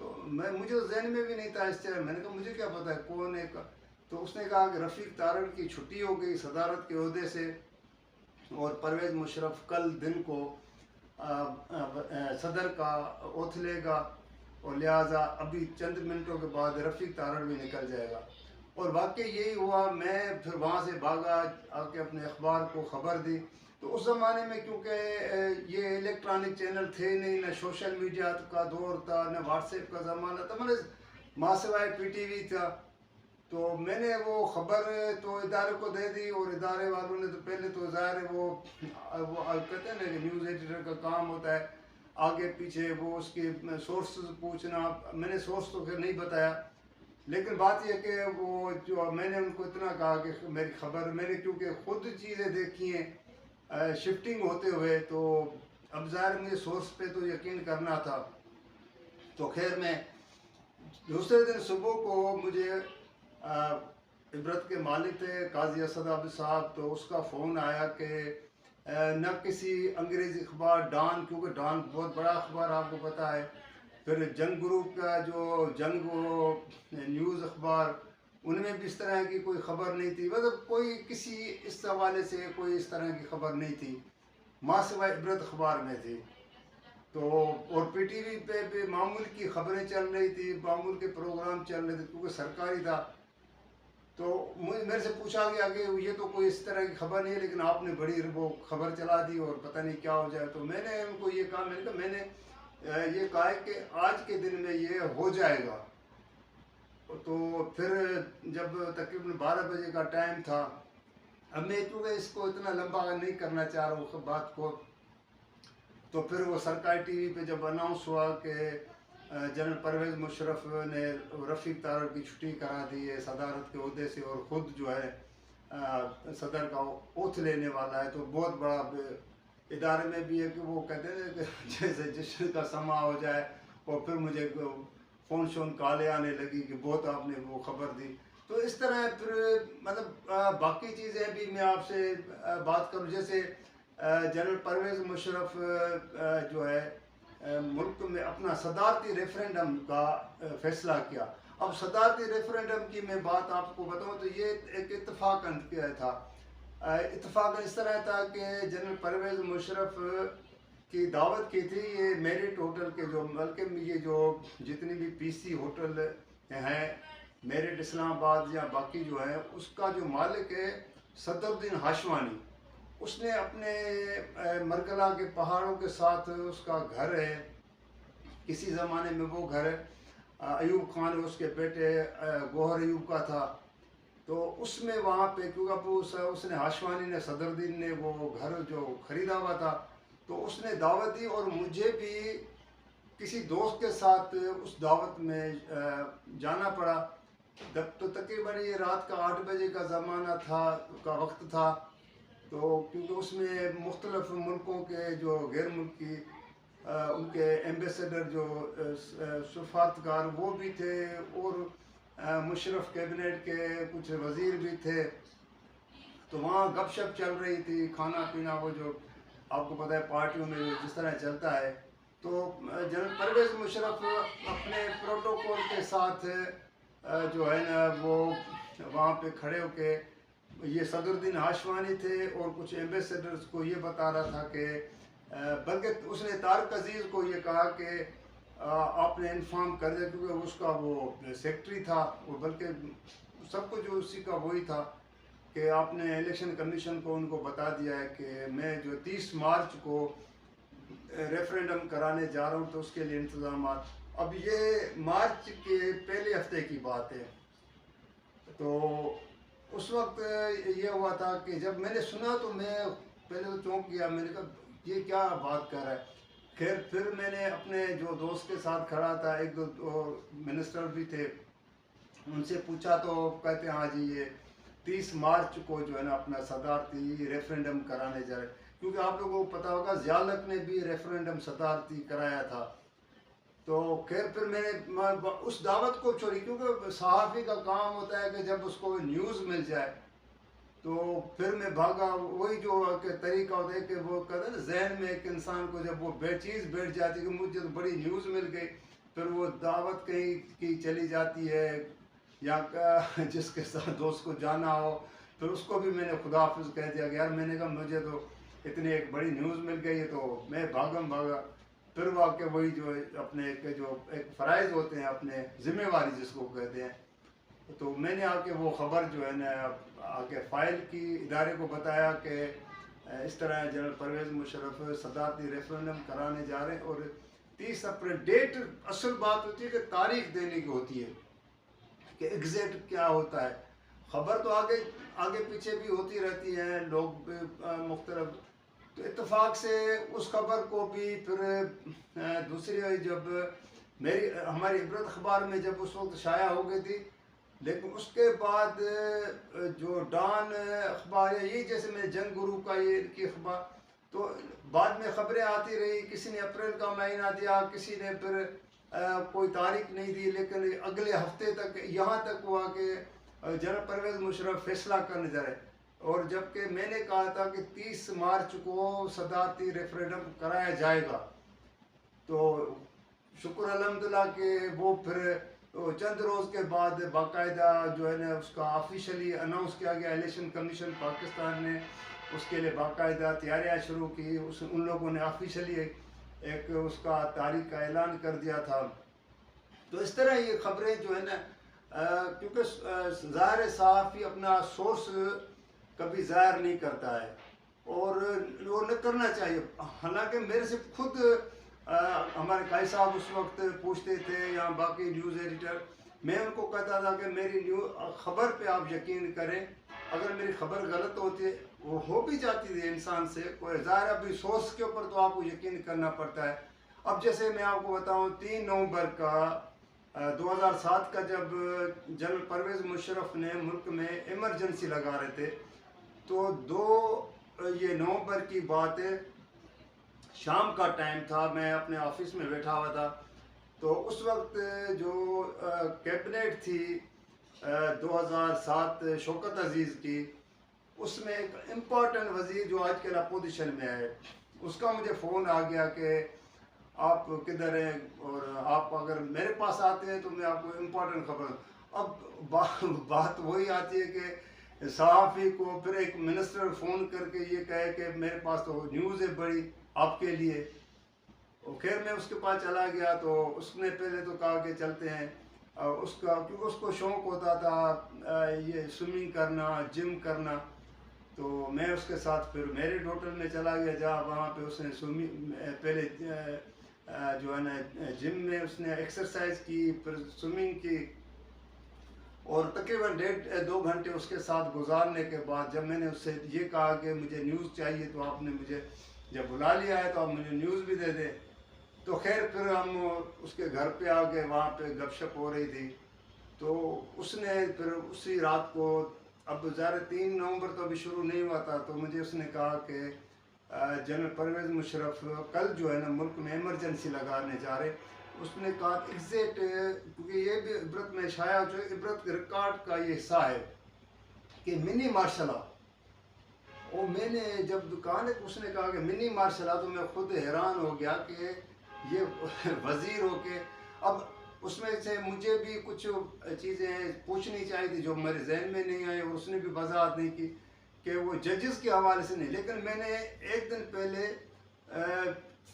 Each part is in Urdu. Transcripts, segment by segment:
تو مجھے تو ذہن میں بھی نہیں تھا اس طرح. میں نے کہا مجھے کیا پتا ہے کون ہے. تو اس نے کہا کہ رفیق تارڑ کی چھٹی ہو گئی صدارت کے عہدے سے، اور پرویز مشرف کل دن کو صدر کا اوتھ لے گا، اور لہٰذا ابھی چند منٹوں کے بعد رفیق تارڑ بھی نکل جائے گا. اور واقعی یہی ہوا. میں پھر وہاں سے بھاگا، آ کے اپنے اخبار کو خبر دی. تو اس زمانے میں کیونکہ یہ الیکٹرانک چینل تھے نہیں، نہ سوشل میڈیا کا دور تھا، نہ واٹس ایپ کا زمانہ تھا، مطلب ماں سوائے پی ٹی وی تھا. تو میں نے وہ خبر تو ادارے کو دے دی، اور ادارے والوں نے تو پہلے تو ظاہر ہے وہ کہتے ہیں نا کہ نیوز ایڈیٹر کا کام ہوتا ہے آگے پیچھے وہ اس کے سورسز پوچھنا. میں نے سورس تو پھر نہیں بتایا، لیکن بات یہ کہ وہ جو میں نے ان کو اتنا کہا کہ میری خبر، میں نے کیونکہ خود چیزیں دیکھی ہیں شفٹنگ ہوتے ہوئے، تو اب ظاہر مجھے سورس پہ تو یقین کرنا تھا. تو خیر میں دوسرے دن صبح کو مجھے عبرت کے مالک تھے قاضی اسد عابد صاحب، تو اس کا فون آیا کہ نہ کسی انگریزی اخبار ڈان، کیونکہ ڈان بہت بڑا اخبار آپ کو پتہ ہے، پھر جنگ گروپ کا جو جنگ وہ نیوز اخبار، ان میں بھی اس طرح کی کوئی خبر نہیں تھی. مطلب کوئی کسی اس حوالے سے کوئی اس طرح کی خبر نہیں تھی، ماں سوائے عبرت اخبار میں تھی. تو اور پی ٹی وی پہ بھی معمول کی خبریں چل رہی تھی، معمول کے پروگرام چل رہے تھے کیونکہ سرکاری تھا. تو میرے سے پوچھا گیا کہ یہ تو کوئی اس طرح کی خبر نہیں ہے، لیکن آپ نے بڑی وہ خبر چلا دی اور پتہ نہیں کیا ہو جائے. تو میں نے ان کو یہ کہا، میں نے یہ کہا ہے کہ آج کے دن میں یہ ہو جائے گا. تو پھر جب تقریباً 12 بجے کا ٹائم تھا، اب میں کیونکہ اس کو اتنا لمبا نہیں کرنا چاہ رہا ہوں بات کو، تو پھر وہ سرکاری ٹی وی پہ جب اناؤنس ہوا کہ جنرل پرویز مشرف نے رفیق تارڑ کی چھٹی کرا دی ہے صدارت کے عہدے سے، اور خود جو ہے صدر کا اوتھ لینے والا ہے، تو بہت بڑا ادارے میں بھی ہے کہ وہ کہتے ہیں کہ جیسے جشن کا سما ہو جائے. اور پھر مجھے فون شون کالیں آنے لگی کہ بہت آپ نے وہ خبر دی. تو اس طرح پھر مطلب باقی چیزیں بھی میں آپ سے بات کروں. جیسے جنرل پرویز مشرف جو ہے ملک میں اپنا صدارتی ریفرینڈم کا فیصلہ کیا. اب صدارتی ریفرینڈم کی میں بات آپ کو بتاؤں تو یہ ایک اتفاقاً کیا تھا. اتفاقاً اس طرح تھا کہ جنرل پرویز مشرف کی دعوت کی تھی یہ میرٹ ہوٹل کے جو بلکہ یہ جو جتنی بھی پی سی ہوٹل ہیں میرٹ اسلام آباد یا باقی جو ہیں، اس کا جو مالک ہے صدر الدین ہاشوانی، اس نے اپنے مرکلہ کے پہاڑوں کے ساتھ اس کا گھر ہے. کسی زمانے میں وہ گھر ایوب خان اس کے بیٹے گوہر ایوب کا تھا. تو اس میں وہاں پہ کیونکہ اس نے ہاشوانی نے صدر الدین نے وہ گھر جو خریدا ہوا تھا، تو اس نے دعوت دی، اور مجھے بھی کسی دوست کے ساتھ اس دعوت میں جانا پڑا. تو تقریباً یہ رات کا 8 بجے کا زمانہ تھا، کا وقت تھا. تو کیونکہ اس میں مختلف ملکوں کے جو غیر ملکی ان کے ایمبیسیڈر جو سفارتکار وہ بھی تھے، اور مشرف کیبنٹ کے کچھ وزیر بھی تھے. تو وہاں گپ شپ چل رہی تھی، کھانا پینا وہ جو آپ کو پتہ ہے پارٹیوں میں جس طرح چلتا ہے. تو جنرل پرویز مشرف اپنے پروٹوکول کے ساتھ جو ہے نا وہ وہاں پہ کھڑے ہو کے، یہ صدر الدین ہاشوانی تھے اور کچھ ایمبیسیڈرز کو یہ بتا رہا تھا کہ بلکہ اس نے طارق عزیز کو یہ کہا کہ آپ نے انفارم کر دیا، کیونکہ اس کا وہ سیکٹری تھا، اور بلکہ سب کچھ جو اسی کا وہی تھا، کہ آپ نے الیکشن کمیشن کو ان کو بتا دیا ہے کہ میں جو 30 مارچ کو ریفرینڈم کرانے جا رہا ہوں، تو اس کے لیے انتظامات. اب یہ مارچ کے پہلے ہفتے کی بات ہے. تو اس وقت یہ ہوا تھا کہ جب میں نے سنا تو میں پہلے تو چونک گیا، میں نے کہا یہ کیا بات کر رہا ہے. خیر پھر میں نے اپنے جو دوست کے ساتھ کھڑا تھا، ایک دو منسٹر بھی تھے، ان سے پوچھا تو کہتے ہیں ہاں جی یہ 30 مارچ کو جو ہے نا اپنا صدارتی ریفرینڈم کرانے جا رہے. کیونکہ آپ لوگوں کو پتہ ہوگا ضیاء الحق نے بھی ریفرینڈم صدارتی کرایا تھا. تو خیر پھر میں نے اس دعوت کو چھوڑی، کیونکہ صحافی کا کام ہوتا ہے کہ جب اس کو نیوز مل جائے تو پھر میں بھاگا. وہی جو کہ طریقہ ہوتا ہے کہ وہ کہتے ہیں نا ذہن میں ایک انسان کو جب وہ چیز بیٹھ جاتی ہے کہ مجھے تو بڑی نیوز مل گئی، پھر وہ دعوت کہیں کی چلی جاتی ہے یا جس کے ساتھ دوست کو جانا ہو، پھر اس کو بھی میں نے خدا حافظ کہہ دیا کہ یار میں نے کہا مجھے تو اتنی ایک بڑی نیوز مل گئی ہے تو میں بھاگا. پھر واقع وہی جو اپنے جو ایک فرائض ہوتے ہیں، اپنے ذمہ واری جس کو کہتے ہیں، تو میں نے آ کے وہ خبر جو ہے نا آ کے فائل کی، ادارے کو بتایا کہ اس طرح جنرل پرویز مشرف صدارتی ریفرنڈم کرانے جا رہے ہیں. اور 30 اپریل ڈیٹ، اصل بات ہوتی ہے کہ تاریخ دینے کی ہوتی ہے کہ ایگزیکٹ کیا ہوتا ہے. خبر تو آگے پیچھے بھی ہوتی رہتی ہے، لوگ بھی مختلف. تو اتفاق سے اس خبر کو بھی پھر دوسری جب ہماری عبرت اخبار میں جب اس وقت شائع ہو گئی تھی، لیکن اس کے بعد جو ڈان اخبار ہے، یہ جیسے میں جنگ گرو کا یہ کی اخبار، تو بعد میں خبریں آتی رہی. کسی نے اپریل کا مہینہ دیا، کسی نے پھر کوئی تاریخ نہیں دی، لیکن اگلے ہفتے تک یہاں تک ہوا کہ جنرل پرویز مشرف فیصلہ کرنے جا رہے. اور جبکہ میں نے کہا تھا کہ 30 مارچ کو صدارتی ریفرنڈم کرایا جائے گا، تو شکر الحمدللہ کہ وہ پھر چند روز کے بعد باقاعدہ جو ہے نا اس کا آفیشلی اناؤنس کیا گیا. الیکشن کمیشن پاکستان نے اس کے لیے باقاعدہ تیاریاں شروع کی. ان لوگوں نے آفیشلی ایک اس کا تاریخ کا اعلان کر دیا تھا. تو اس طرح یہ خبریں جو ہے نا کیونکہ ظاہر صحافی اپنا سورس کبھی ظاہر نہیں کرتا ہے، اور وہ نہ کرنا چاہیے. حالانکہ میرے سے خود ہمارے قائد صاحب اس وقت پوچھتے تھے یا باقی نیوز ایڈیٹر، میں ان کو کہتا تھا کہ میری خبر پہ آپ یقین کریں. اگر میری خبر غلط ہوتی ہے، وہ ہو بھی جاتی ہے انسان سے، کوئی ظاہر ابھی سورس کے اوپر تو آپ کو یقین کرنا پڑتا ہے. اب جیسے میں آپ کو بتاؤں 3 نومبر کا 2007 کا جب جنرل پرویز مشرف نے ملک میں ایمرجنسی لگا رہے تھے، تو 2 نومبر کی بات ہے، شام کا ٹائم تھا، میں اپنے آفس میں بیٹھا ہوا تھا. تو اس وقت جو کیبنٹ تھی 2007 شوکت عزیز کی، اس میں ایک امپورٹنٹ وزیر جو آج کل اپوزیشن میں ہے، اس کا مجھے فون آ گیا کہ آپ کدھر ہیں، اور آپ اگر میرے پاس آتے ہیں تو میں آپ کو امپورٹنٹ خبر. اب بات وہی آتی ہے کہ صحافی کو پھر ایک منسٹر فون کر کے یہ کہے کہ میرے پاس تو نیوز ہے بڑی آپ کے لیے. خیر میں اس کے پاس چلا گیا، تو اس نے پہلے تو کہا کہ چلتے ہیں. کیونکہ اس کو شوق ہوتا تھا یہ سوئمنگ کرنا، جم کرنا. تو میں اس کے ساتھ پھر میرے ہوٹل میں چلا گیا، جہاں وہاں پہ اس نے پہلے جو ہے نا جم میں اس نے ایکسرسائز کی، پھر سوئمنگ کی، اور تقریباً 1.5-2 گھنٹے اس کے ساتھ گزارنے کے بعد جب میں نے اس سے یہ کہا کہ مجھے نیوز چاہیے، تو آپ نے مجھے جب بلا لیا ہے تو آپ مجھے نیوز بھی دے دیں. تو خیر پھر ہم اس کے گھر پہ آ گئے، وہاں پہ گپ شپ ہو رہی تھی. تو اس نے پھر اسی رات کو، اب ظاہر 3 نومبر تو ابھی شروع نہیں ہوا تھا، تو مجھے اس نے کہا کہ جنرل پرویز مشرف کل جو ہے نا ملک میں ایمرجنسی لگانے جا رہے. اس نے کہا ایگزیکٹ، کیونکہ یہ بھی عبرت میں شائع جو عبرت کے ریکارڈ کا یہ حصہ ہے کہ منی مارشل لا. اور میں نے جب دکان ہے اس نے کہا کہ منی مارشل لا، تو میں خود حیران ہو گیا کہ یہ وزیر ہو کے. اب اس میں سے مجھے بھی کچھ چیزیں پوچھنی چاہیے تھی جو میرے ذہن میں نہیں آئی، اور اس نے بھی وضاحت نہیں کی کہ وہ ججز کے حوالے سے نہیں. لیکن میں نے ایک دن پہلے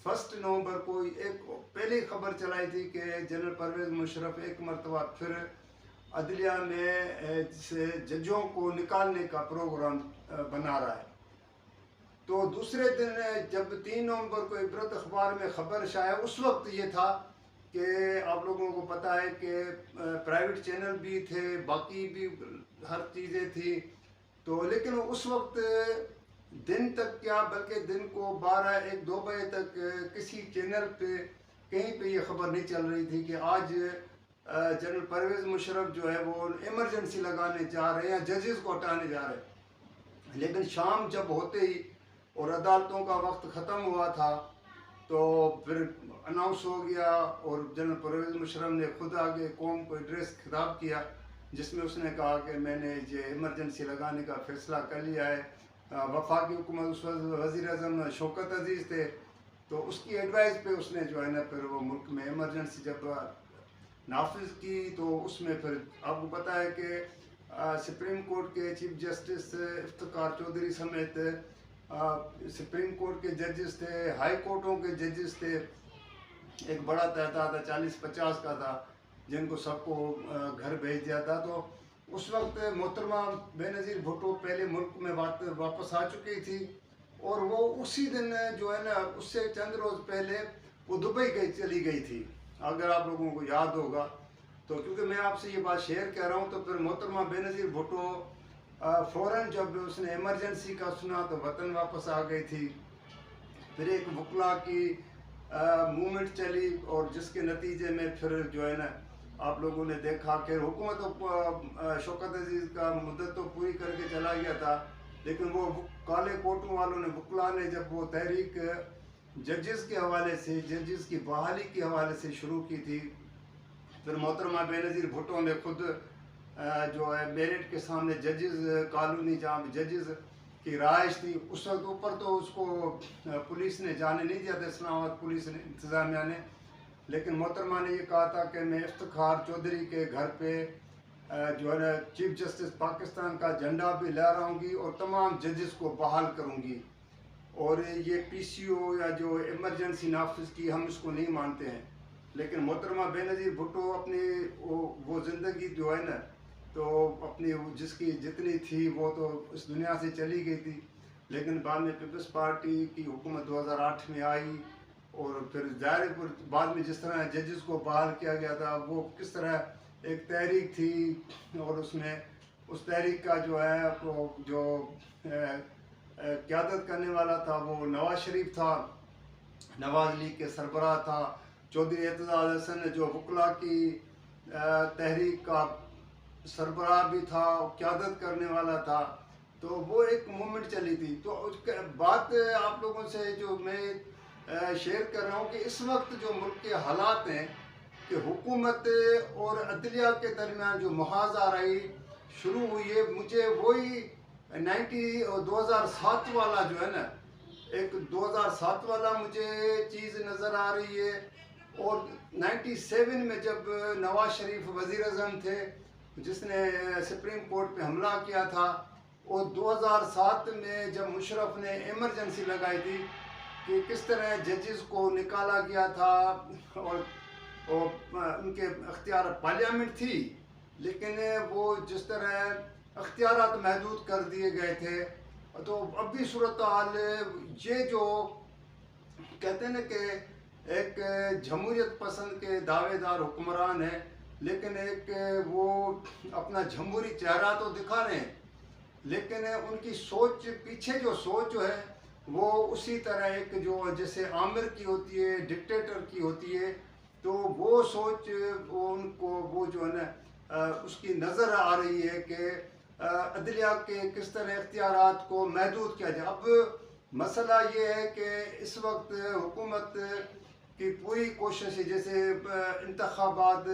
1 نومبر کو ایک پہلی خبر چلائی تھی کہ جنرل پرویز مشرف ایک مرتبہ پھر عدلیہ میں سے ججوں کو نکالنے کا پروگرام بنا رہا ہے. تو دوسرے دن جب 3 نومبر کو عبرت اخبار میں خبر شائع، اس وقت یہ تھا کہ آپ لوگوں کو پتہ ہے کہ پرائیویٹ چینل بھی تھے، باقی بھی ہر چیزیں تھی. تو لیکن اس وقت دن تک کیا بلکہ دن کو 12-1-2 بجے تک کسی چینل پہ کہیں پہ یہ خبر نہیں چل رہی تھی کہ آج جنرل پرویز مشرف جو ہے وہ ایمرجنسی لگانے جا رہے ہیں یا ججز کو ہٹانے جا رہے ہیں. لیکن شام جب ہوتے ہی اور عدالتوں کا وقت ختم ہوا تھا، تو پھر اناؤنس ہو گیا، اور جنرل پرویز مشرف نے خود آگے قوم کو ایڈریس خطاب کیا، جس میں اس نے کہا کہ میں نے یہ ایمرجنسی لگانے کا فیصلہ کر لیا ہے. وفاقی حکومت اس وقت وزیر اعظم شوکت عزیز تھے، تو اس کی ایڈوائز پہ اس نے جو ہے نا پھر وہ ملک میں ایمرجنسی جب نافذ کی تو اس میں پھر آپ کو پتہ ہے کہ سپریم کورٹ کے چیف جسٹس افتخار چودھری سمیت سپریم کورٹ کے ججز تھے، ہائی کورٹوں کے ججز تھے، ایک بڑا تعداد تھا 40-50 کا تھا، جن کو سب کو گھر بھیج دیا تھا. تو اس وقت محترمہ بے نظیر بھٹو پہلے ملک میں واپس آ چکی تھی، اور وہ اسی دن جو ہے نا اس سے چند روز پہلے وہ دبئی چلی گئی تھی، اگر آپ لوگوں کو یاد ہوگا. تو کیونکہ میں آپ سے یہ بات شیئر کر رہا ہوں، تو پھر محترمہ بے نظیر بھٹو فوراً جب اس نے ایمرجنسی کا سنا تو وطن واپس آ گئی تھی. پھر ایک وکلا کی موومنٹ چلی، اور جس کے نتیجے میں پھر جو ہے نا آپ لوگوں نے دیکھا کہ حکومت شوکت عزیز کا مدت تو پوری کر کے چلا گیا تھا، لیکن وہ کالے کوٹوں والوں نے، وکلا نے جب وہ تحریک ججز کے حوالے سے، ججز کی بحالی کے حوالے سے شروع کی تھی، پھر محترمہ بے نظیر بھٹو نے خود جو ہے میرٹ کے سامنے ججز کالونی جہاں ججز کی رہائش تھی، اس وقت اوپر تو اس کو پولیس نے جانے نہیں دیا تھا، اسلام آباد پولیس نے، انتظامیہ نے، لیکن محترمہ نے یہ کہا تھا کہ میں افتخار چودھری کے گھر پہ جو ہے نا چیف جسٹس پاکستان کا جھنڈا بھی لہراؤں گی اور تمام ججز کو بحال کروں گی، اور یہ پی سی او یا جو ایمرجنسی نافذ کی ہم اس کو نہیں مانتے ہیں. لیکن محترمہ بے نظیر بھٹو اپنی وہ زندگی جو ہے نا تو اپنی جس کی جتنی تھی وہ تو اس دنیا سے چلی گئی تھی، لیکن بعد میں پیپلز پارٹی کی حکومت 2008 میں آئی، اور پھر ظاہر بعد میں جس طرح ججز کو بحال کیا گیا تھا، وہ کس طرح ایک تحریک تھی، اور اس میں اس تحریک کا جو ہے جو قیادت کرنے والا تھا وہ نواز شریف تھا، نواز لیگ کے سربراہ تھا، چودھری اعتزاز حسن جو وکلا کی تحریک کا سربراہ بھی تھا، قیادت کرنے والا تھا. تو وہ ایک موومنٹ چلی تھی. تو اس کے بات آپ لوگوں سے جو میں شیئر کر رہا ہوں کہ اس وقت جو ملک کے حالات ہیں کہ حکومت اور عدلیہ کے درمیان جو محاذہ رہی شروع ہوئی ہے، مجھے وہی 2007 والا جو ہے نا، ایک 2007 والا مجھے چیز نظر آ رہی ہے. اور 97 میں جب نواز شریف وزیر اعظم تھے جس نے سپریم کورٹ پہ حملہ کیا تھا، اور 2007 میں جب مشرف نے ایمرجنسی لگائی تھی کہ کس طرح ججز کو نکالا گیا تھا، اور ان کے اختیار پارلیمنٹ تھی لیکن وہ جس طرح اختیارات محدود کر دیے گئے تھے. تو اب بھی صورتحال یہ جو کہتے ہیں نا کہ ایک جمہوریت پسند کے دعوے دار حکمران ہیں، لیکن ایک وہ اپنا جمہوری چہرہ تو دکھا رہے ہیں، لیکن ان کی سوچ پیچھے جو سوچ ہے وہ اسی طرح ایک جو جیسے عامر کی ہوتی ہے، ڈکٹیٹر کی ہوتی ہے. تو وہ سوچ وہ ان کو وہ جو ہے نا اس کی نظر آ رہی ہے کہ عدلیہ کے کس طرح اختیارات کو محدود کیا جائے. اب مسئلہ یہ ہے کہ اس وقت حکومت کی پوری کوشش ہے، جیسے انتخابات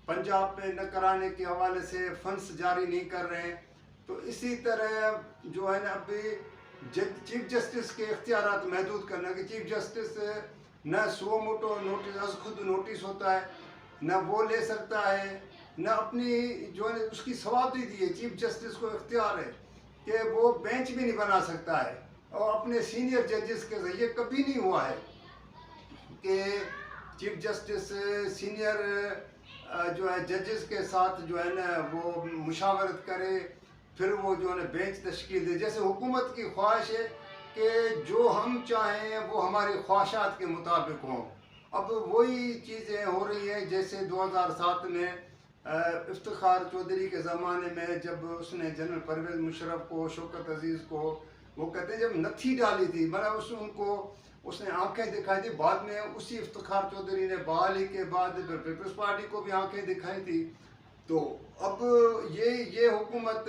پنجاب پہ نہ کرانے کے حوالے سے فنڈز جاری نہیں کر رہے ہیں، تو اسی طرح جو ہے نا ابھی چیف جسٹس کے اختیارات محدود کرنا کہ چیف جسٹس نہ سو موٹو نوٹس از خود نوٹس ہوتا ہے، نہ وہ لے سکتا ہے، نہ اپنی جو ہے اس کی ثوابدید دی ہے. چیف جسٹس کو اختیار ہے کہ وہ بینچ بھی نہیں بنا سکتا ہے، اور اپنے سینئر ججز کے ذریعے کبھی نہیں ہوا ہے کہ چیف جسٹس سینئر جو ہے ججز کے ساتھ جو ہے نا وہ مشاورت کرے، پھر وہ جو ہے نا بینچ تشکیل دے. جیسے حکومت کی خواہش ہے کہ جو ہم چاہیں وہ ہماری خواہشات کے مطابق ہوں. اب وہی چیزیں ہو رہی ہیں جیسے 2007 میں افتخار چودھری کے زمانے میں جب اس نے جنرل پرویز مشرف کو، شوکت عزیز کو، وہ کہتے ہیں جب نتھی ڈالی تھی، مطلب اس نے آنکھیں دکھائی تھی. بعد میں اسی افتخار چودھری نے بحالی کے بعد پیپلز پارٹی کو بھی آنکھیں دکھائی تھی. تو اب یہ حکومت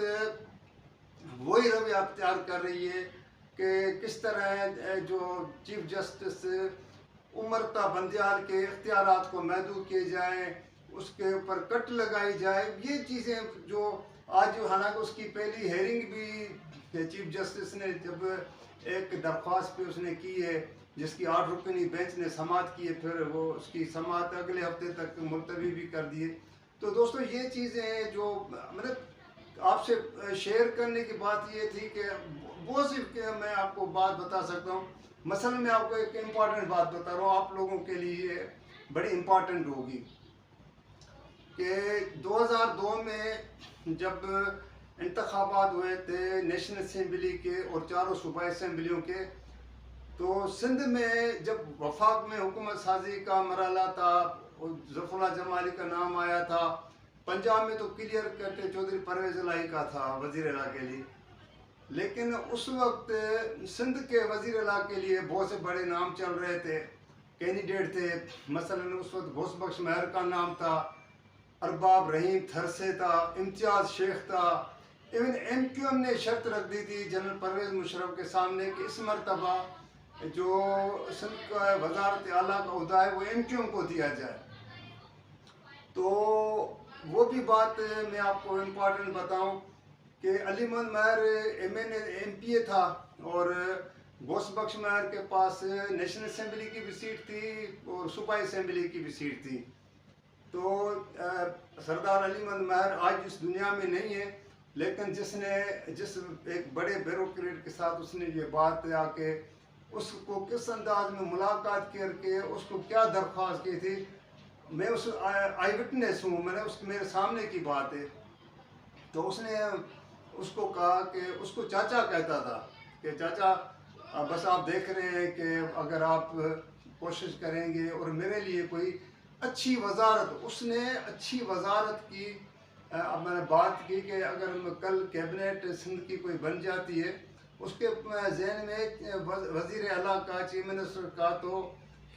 وہی رویہ اختیار کر رہی ہے کہ کس طرح جو چیف جسٹس امرتا بندیال کے اختیارات کو محدود کیے جائیں، اس کے اوپر کٹ لگائی جائے. یہ چیزیں جو آج حالانکہ اس کی پہلی ہیئرنگ بھی چیف جسٹس نے جب ایک درخواست پہ اس نے کی ہے جس کی 8 رکنی بینچ نے سماعت کی ہے، پھر وہ اس کی سماعت اگلے ہفتے تک ملتوی بھی کر دیے۔ تو دوستو یہ چیزیں ہیں جو مطلب آپ سے شیئر کرنے کی بات یہ تھی کہ بہت سی میں آپ کو بات بتا سکتا ہوں۔ مثلا میں آپ کو ایک امپورٹنٹ بات بتا رہا ہوں، آپ لوگوں کے لیے بڑی امپورٹنٹ ہوگی کہ 2002 میں جب انتخابات ہوئے تھے نیشنل اسمبلی کے اور چاروں صوبائی اسمبلیوں کے، تو سندھ میں جب وفاق میں حکومت سازی کا مرحلہ تھا، ظفر اللہ جمالی کا نام آیا تھا، پنجاب میں تو کلیئر کٹ چودھری پرویز الہی کا تھا وزیر اعلیٰ کے لیے، لیکن اس وقت سندھ کے وزیر اعلیٰ کے لیے بہت سے بڑے نام چل رہے تھے، کینڈیڈیٹ تھے۔ مثلا اس وقت غوث بخش مہر کا نام تھا، ارباب رحیم تھرسے تھا، امتیاز شیخ تھا، ایون ایم کیو ایم نے شرط رکھ دی تھی جنرل پرویز مشرف کے سامنے کہ اس مرتبہ جو سندھ کا وزارت اعلیٰ کا عہدہ ہے وہ ایم کیو ایم کو دیا جائے۔ تو وہ بھی بات میں آپ کو امپورٹنٹ بتاؤں کہ علی محمد مہر ایم پی اے تھا، اور غوث بخش مہر کے پاس نیشنل اسمبلی کی بھی سیٹ تھی اور صوبائی اسمبلی کی بھی سیٹ تھی۔ تو سردار علی محمد مہر آج اس دنیا میں نہیں ہے، لیکن جس ایک بڑے بیوروکریٹ کے ساتھ اس نے یہ بات آ کے اس کو کس انداز میں ملاقات کر کے اس کو کیا درخواست کی تھی، میں اس آئی وٹنس ہوں، میں نے میرے سامنے کی بات ہے۔ تو اس نے اس کو کہا کہ اس کو چاچا کہتا تھا کہ چاچا بس آپ دیکھ رہے ہیں کہ اگر آپ کوشش کریں گے اور میرے لیے کوئی اچھی وزارت، اس نے اچھی وزارت کی، اب میں نے بات کی کہ اگر کل کیبنٹ سندھ کی کوئی بن جاتی ہے، اس کے ذہن میں وزیر اعلیٰ کا، چیف منسٹر کا تو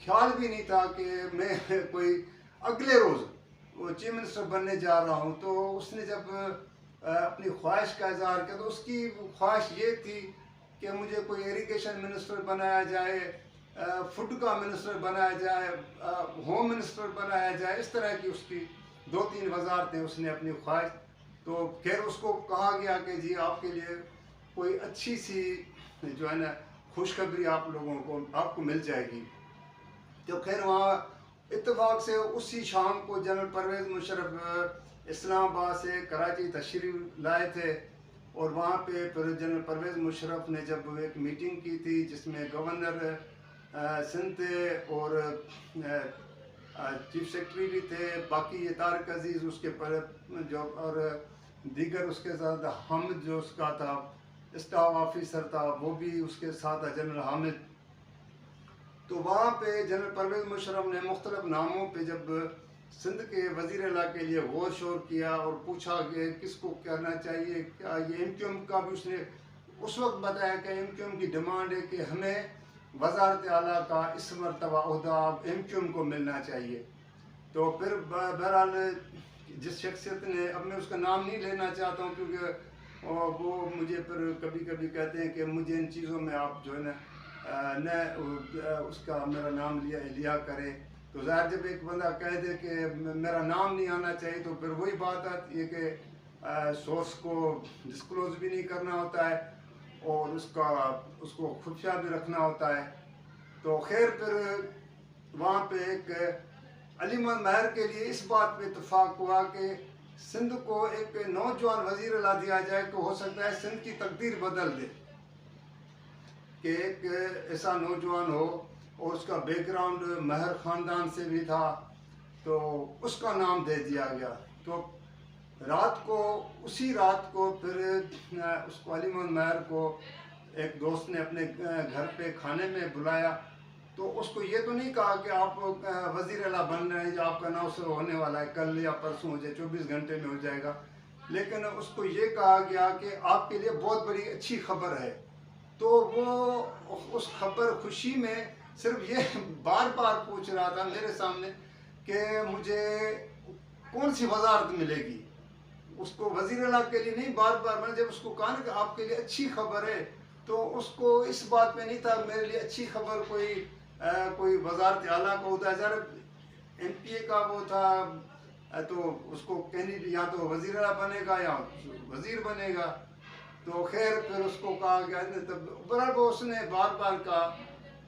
خیال بھی نہیں تھا کہ میں کوئی اگلے روز وہ چیف منسٹر بننے جا رہا ہوں۔ تو اس نے جب اپنی خواہش کا اظہار کیا تو اس کی خواہش یہ تھی کہ مجھے کوئی ایریگیشن منسٹر بنایا جائے، فوڈ کا منسٹر بنایا جائے، ہوم منسٹر بنایا جائے، اس طرح کی اس کی 2-3 وزارتیں اس نے اپنی خواہش۔ تو پھر اس کو کہا گیا کہ جی آپ کے لیے کوئی اچھی سی جو ہے نا خوشخبری آپ لوگوں کو آپ کو مل جائے گی۔ تو خیر وہاں اتفاق سے اسی شام کو جنرل پرویز مشرف اسلام آباد سے کراچی تشریف لائے تھے، اور وہاں پہ پھر جنرل پرویز مشرف نے جب ایک میٹنگ کی تھی جس میں گورنر سندھ تھے اور چیف سیکرٹری بھی تھے، باقی طارق عزیز اس کے جو اور دیگر اس کے ساتھ حامد جو اس کا تھا اسٹاف آفیسر تھا وہ بھی اس کے ساتھ تھا، جنرل حامد۔ تو وہاں پہ جنرل پرویز مشرف نے مختلف ناموں پہ جب سندھ کے وزیر اعلیٰ کے لیے غور شور کیا اور پوچھا کہ کس کو کرنا چاہیے، کیا یہ ایم کیو ایم کا بھی اس نے اس وقت بتایا کہ ایم کیو ایم کی ڈیمانڈ ہے کہ ہمیں وزارت اعلیٰ کا اس مرتبہ عہدہ ایم کیو ایم کو ملنا چاہیے۔ تو پھر بہرحال جس شخصیت نے، اب میں اس کا نام نہیں لینا چاہتا ہوں کیونکہ وہ مجھے پھر کبھی کبھی کہتے ہیں کہ مجھے ان چیزوں میں آپ جو ہے نا نہ اس کا میرا نام لیا کرے، تو ظاہر جب ایک بندہ کہہ دے کہ میرا نام نہیں آنا چاہیے تو پھر وہی بات آتی ہے کہ سورس کو ڈسکلوز بھی نہیں کرنا ہوتا ہے اور اس کو خفیہ بھی رکھنا ہوتا ہے۔ تو خیر پھر وہاں پہ ایک علی محمد مہر کے لیے اس بات پہ اتفاق ہوا کہ سندھ کو ایک نوجوان وزیر اعلیٰ دیا جائے کہ ہو سکتا ہے سندھ کی تقدیر بدل دے، کہ ایک ایسا نوجوان ہو، اور اس کا بیک گراؤنڈ مہر خاندان سے بھی تھا، تو اس کا نام دے دیا گیا۔ تو اسی رات کو پھر اس کو علی محمد مہر کو ایک دوست نے اپنے گھر پہ کھانے میں بلایا، تو اس کو یہ تو نہیں کہا کہ آپ وزیر اعلیٰ بن رہے ہیں یا آپ کا نام ہونے والا ہے، کل یا پرسوں ہو جائے، 24 گھنٹے میں ہو جائے گا، لیکن اس کو یہ کہا گیا کہ آپ کے لیے بہت بڑی اچھی خبر ہے۔ تو وہ اس خبر خوشی میں صرف یہ بار بار پوچھ رہا تھا میرے سامنے کہ مجھے کون سی وزارت ملے گی، اس کو وزیر اعلیٰ کے لیے نہیں، بار بار میں نے جب اس کو کہا کہ آپ کے لیے اچھی خبر ہے تو اس کو اس بات میں نہیں تھا میرے لیے اچھی خبر کوئی وزارت اعلیٰ کا ہوتا ہے، ایم پی اے کا وہ تھا، تو اس کو کہنی یا تو وزیر اعلیٰ بنے گا یا وزیر بنے گا۔ تو خیر پھر اس کو کہا گیا، برابر اس نے بار بار کہا،